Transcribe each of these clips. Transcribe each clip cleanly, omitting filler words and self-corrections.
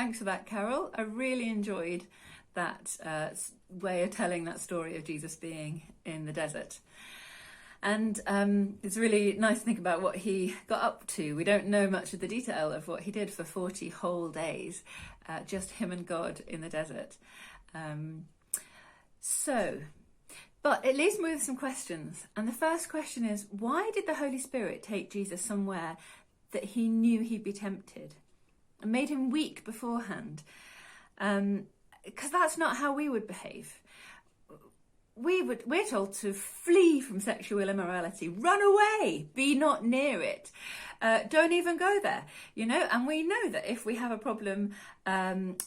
Thanks for that, Carol. I really enjoyed that way of telling that story of Jesus being in the desert. And it's really nice to think about what he got up to. We don't know much of the detail of what he did for 40 whole days, just him and God in the desert. But it leaves me with some questions. And the first question is, why did the Holy Spirit take Jesus somewhere that he knew he'd be tempted and made him weak beforehand? Because that's not how we would behave. We're told to flee from sexual immorality, run away, be not near it, don't even go there, and we know that if we have a problem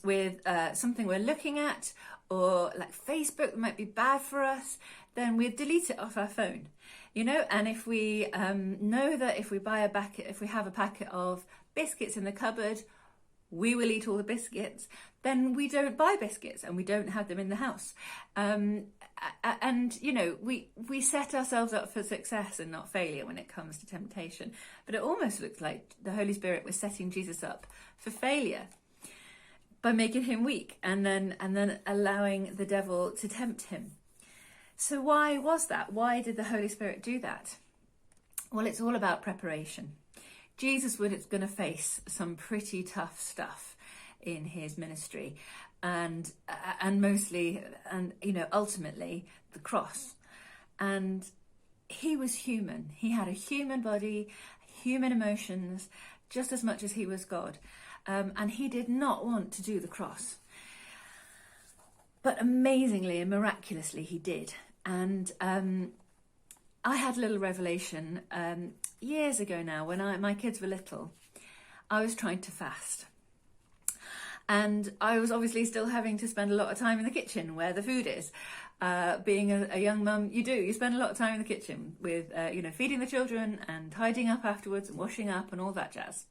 with something we're looking at, or like Facebook that might be bad for us, then we delete it off our phone, and if we know that if we have a packet of biscuits in the cupboard, we will eat all the biscuits, then we don't buy biscuits and we don't have them in the house. We set ourselves up for success and not failure when it comes to temptation. But it almost looks like the Holy Spirit was setting Jesus up for failure by making him weak and then allowing the devil to tempt him. So why was that? Why did the Holy Spirit do that? Well, it's all about preparation. Jesus was going to face some pretty tough stuff in his ministry, and ultimately the cross. And he was human. He had a human body, human emotions, just as much as he was God. And he did not want to do the cross. But amazingly and miraculously he did. And I had a little revelation years ago now when my kids were little. I was trying to fast. And I was obviously still having to spend a lot of time in the kitchen where the food is. Being a young mum, you spend a lot of time in the kitchen with, feeding the children and tidying up afterwards and washing up and all that jazz.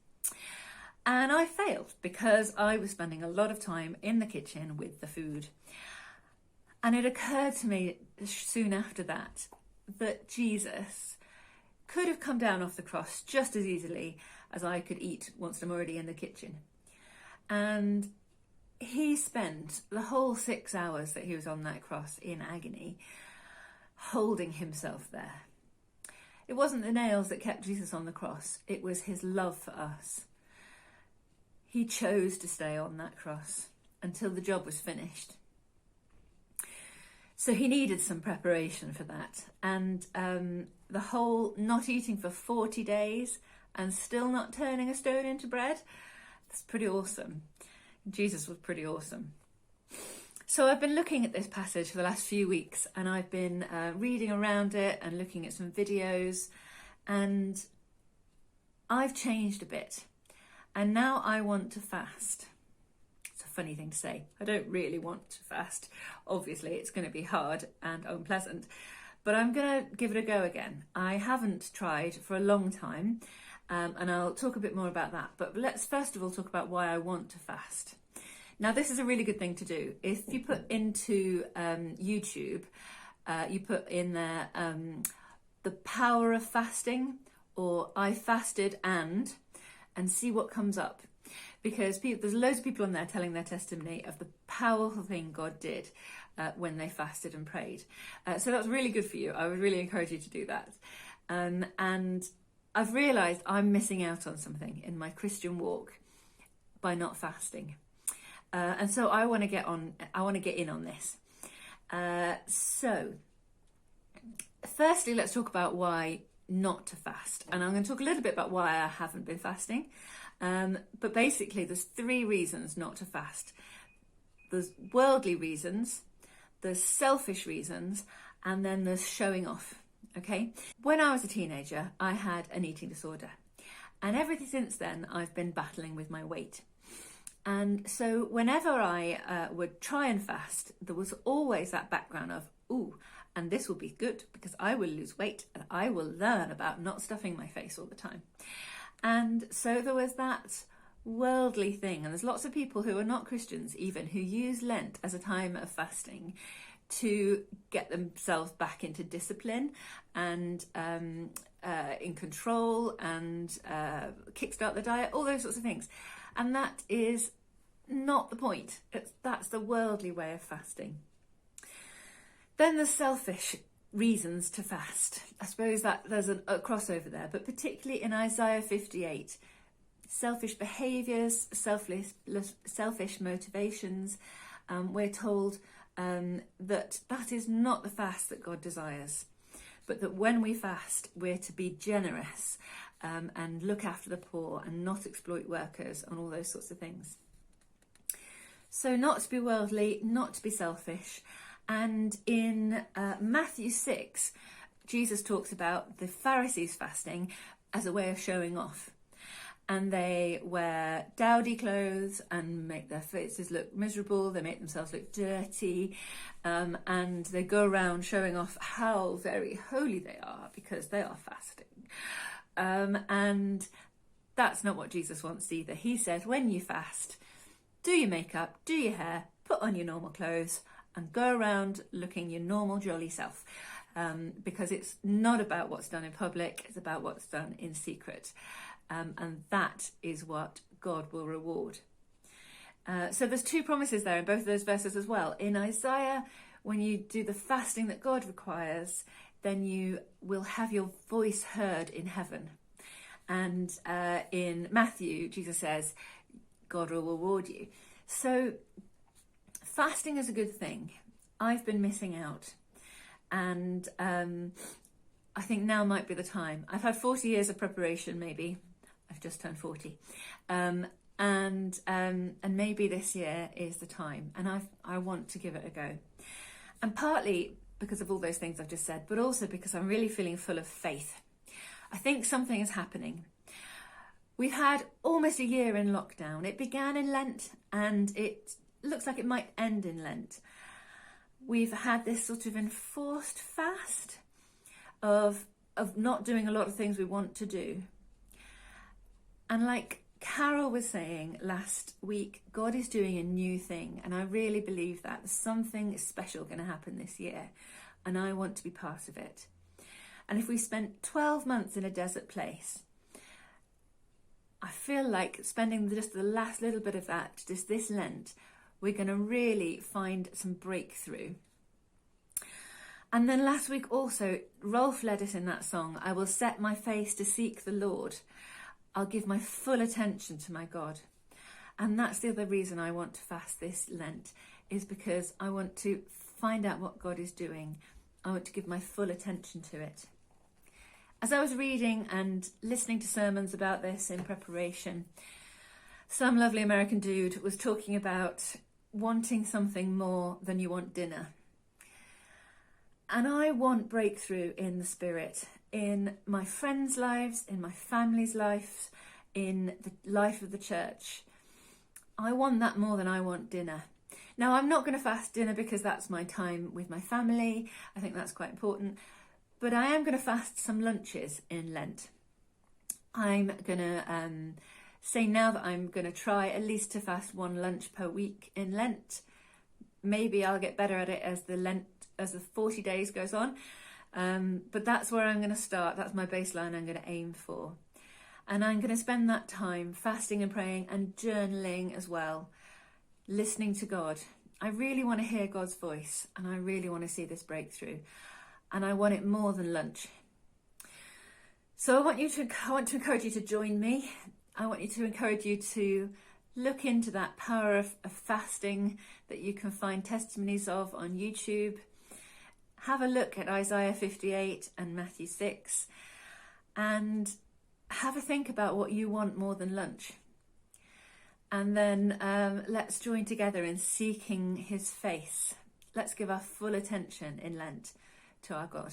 And I failed because I was spending a lot of time in the kitchen with the food. And it occurred to me soon after that Jesus could have come down off the cross just as easily as I could eat once I'm already in the kitchen. And he spent the whole 6 hours that he was on that cross in agony, holding himself there. It wasn't the nails that kept Jesus on the cross. It was his love for us. He chose to stay on that cross until the job was finished. So he needed some preparation for that. And the whole not eating for 40 days and still not turning a stone into bread, that's pretty awesome. Jesus was pretty awesome. So I've been looking at this passage for the last few weeks, and I've been reading around it and looking at some videos, and I've changed a bit. And now I want to fast. It's a funny thing to say. I don't really want to fast. Obviously, it's going to be hard and unpleasant, but I'm going to give it a go again. I haven't tried for a long time. And I'll talk a bit more about that. But let's first of all talk about why I want to fast. Now, this is a really good thing to do. If you put into YouTube, you put in there the power of fasting, or I fasted and see what comes up. Because there's loads of people on there telling their testimony of the powerful thing God did when they fasted and prayed. So that's really good for you. I would really encourage you to do that. And I've realised I'm missing out on something in my Christian walk by not fasting. And so I want to get in on this. So firstly, let's talk about why not to fast. And I'm going to talk a little bit about why I haven't been fasting. But basically, there's 3 reasons not to fast. There's worldly reasons, there's selfish reasons, and then there's showing off. Okay, when I was a teenager, I had an eating disorder, and ever since then I've been battling with my weight. And so whenever I would try and fast, there was always that background of, ooh, and this will be good because I will lose weight and I will learn about not stuffing my face all the time. And so there was that worldly thing, and there's lots of people who are not Christians even who use Lent as a time of fasting to get themselves back into discipline and in control and kickstart the diet, all those sorts of things. And that is not the point. That's the worldly way of fasting. Then there's selfish reasons to fast. I suppose that there's a crossover there, but particularly in Isaiah 58, selfish behaviours, selfish motivations, we're told that is not the fast that God desires, but that when we fast, we're to be generous and look after the poor and not exploit workers and all those sorts of things. So not to be worldly, not to be selfish. And in Matthew 6, Jesus talks about the Pharisees fasting as a way of showing off. And they wear dowdy clothes and make their faces look miserable, they make themselves look dirty, and they go around showing off how very holy they are because they are fasting. And that's not what Jesus wants either. He said, when you fast, do your makeup, do your hair, put on your normal clothes, and go around looking your normal jolly self, because it's not about what's done in public, it's about what's done in secret, and that is what God will reward. So there's two promises there in both of those verses as well. In Isaiah, when you do the fasting that God requires, then you will have your voice heard in heaven. And in Matthew, Jesus says, God will reward you. So fasting is a good thing. I've been missing out, and I think now might be the time. I've had 40 years of preparation, maybe. I've just turned 40, and maybe this year is the time, and I want to give it a go. And partly because of all those things I've just said, but also because I'm really feeling full of faith. I think something is happening. We've had almost a year in lockdown. It began in Lent, and it looks like it might end in Lent. We've had this sort of enforced fast of not doing a lot of things we want to do. And like Carol was saying last week, God is doing a new thing, and I really believe that. There's something special going to happen this year, and I want to be part of it. And if we spent 12 months in a desert place, I feel like spending just the last little bit of that, just this Lent, we're going to really find some breakthrough. And then last week also, Rolf led us in that song, I will set my face to seek the Lord. I'll give my full attention to my God. And that's the other reason I want to fast this Lent, is because I want to find out what God is doing. I want to give my full attention to it. As I was reading and listening to sermons about this in preparation, some lovely American dude was talking about wanting something more than you want dinner. And I want breakthrough in the spirit, in my friends' lives, in my family's lives, in the life of the church. I want that more than I want dinner. Now, I'm not going to fast dinner because that's my time with my family. I think that's quite important. But I am going to fast some lunches in Lent. I'm going to say now that I'm going to try at least to fast one lunch per week in Lent. Maybe I'll get better at it as the 40 days goes on. But that's where I'm going to start. That's my baseline I'm going to aim for. And I'm going to spend that time fasting and praying and journaling as well, listening to God. I really want to hear God's voice, and I really want to see this breakthrough. And I want it more than lunch. So I want to encourage you to join me. I want to encourage you to look into that power of fasting that you can find testimonies of on YouTube. Have a look at Isaiah 58 and Matthew 6, and have a think about what you want more than lunch. And then let's join together in seeking his face. Let's give our full attention in Lent to our God.